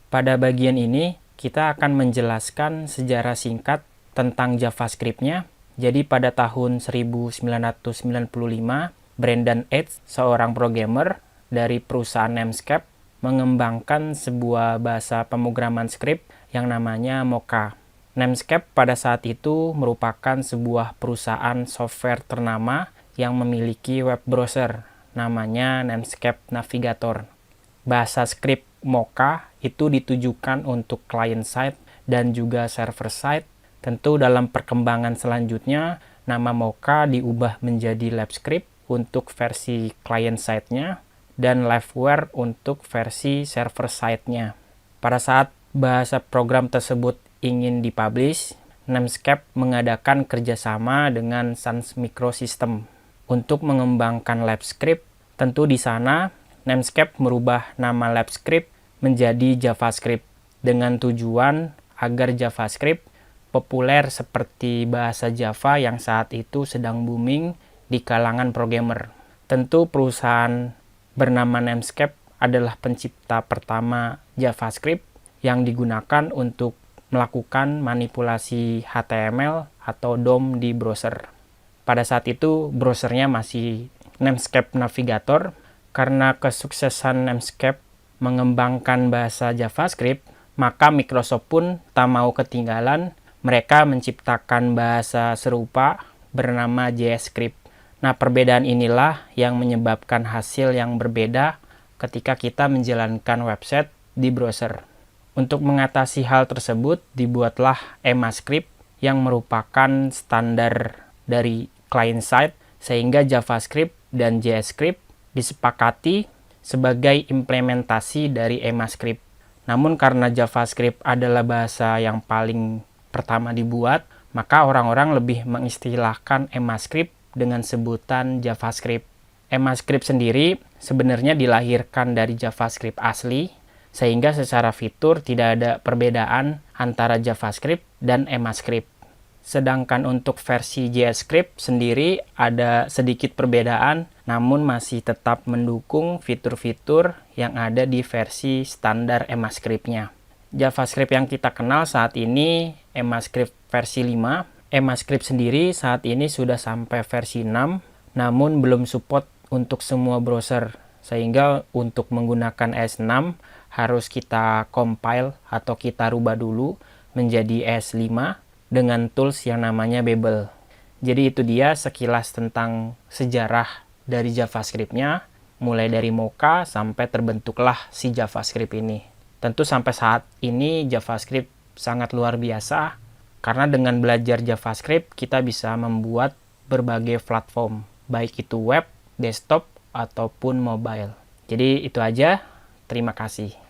Pada bagian ini, kita akan menjelaskan sejarah singkat tentang JavaScript-nya. Jadi pada tahun 1995, Brendan Eich, seorang programmer dari perusahaan Namescape, mengembangkan sebuah bahasa pemrograman script yang namanya Mocha. Namescape pada saat itu merupakan sebuah perusahaan software ternama yang memiliki web browser namanya Namescape Navigator. Bahasa script Mocha itu ditujukan untuk client side dan juga server side. Tentu dalam perkembangan selanjutnya, nama Mocha diubah menjadi LabScript untuk versi client side-nya dan Liveware untuk versi server side-nya. Pada saat bahasa program tersebut ingin dipublish, Namescape mengadakan kerjasama dengan Sun Microsystems untuk mengembangkan LabScript. Tentu di sana, Namescape merubah nama LabScript menjadi JavaScript dengan tujuan agar JavaScript populer seperti bahasa Java yang saat itu sedang booming di kalangan programmer. Tentu perusahaan bernama Namescape adalah pencipta pertama JavaScript yang digunakan untuk melakukan manipulasi HTML atau DOM di browser. Pada saat itu browsernya masih Namescape Navigator. Karena kesuksesan Namescape mengembangkan bahasa JavaScript, maka Microsoft pun tak mau ketinggalan. Mereka menciptakan bahasa serupa bernama JScript. Nah, perbedaan inilah yang menyebabkan hasil yang berbeda ketika kita menjalankan website di browser. Untuk mengatasi hal tersebut, dibuatlah EMAScript yang merupakan standar dari client side, sehingga JavaScript dan JScript disepakati sebagai implementasi dari EMAScript. Namun karena JavaScript adalah bahasa yang paling pertama dibuat, maka orang-orang lebih mengistilahkan EMAScript dengan sebutan JavaScript. EMAScript sendiri sebenarnya dilahirkan dari JavaScript asli, sehingga secara fitur tidak ada perbedaan antara JavaScript dan EMAScript. Sedangkan untuk versi JScript sendiri ada sedikit perbedaan, namun masih tetap mendukung fitur-fitur yang ada di versi standar EMAScript-nya. JavaScript yang kita kenal saat ini EMAScript versi 5. EMAScript sendiri saat ini sudah sampai versi 6, namun belum support untuk semua browser. Sehingga untuk menggunakan ES6 harus kita compile atau kita rubah dulu menjadi ES5 dengan tools yang namanya Babel. Jadi itu dia sekilas tentang sejarah dari JavaScript-nya, mulai dari Mocha sampai terbentuklah si JavaScript ini. Tentu sampai saat ini JavaScript sangat luar biasa, karena dengan belajar JavaScript kita bisa membuat berbagai platform, baik itu web, desktop, ataupun mobile. Jadi itu aja, terima kasih.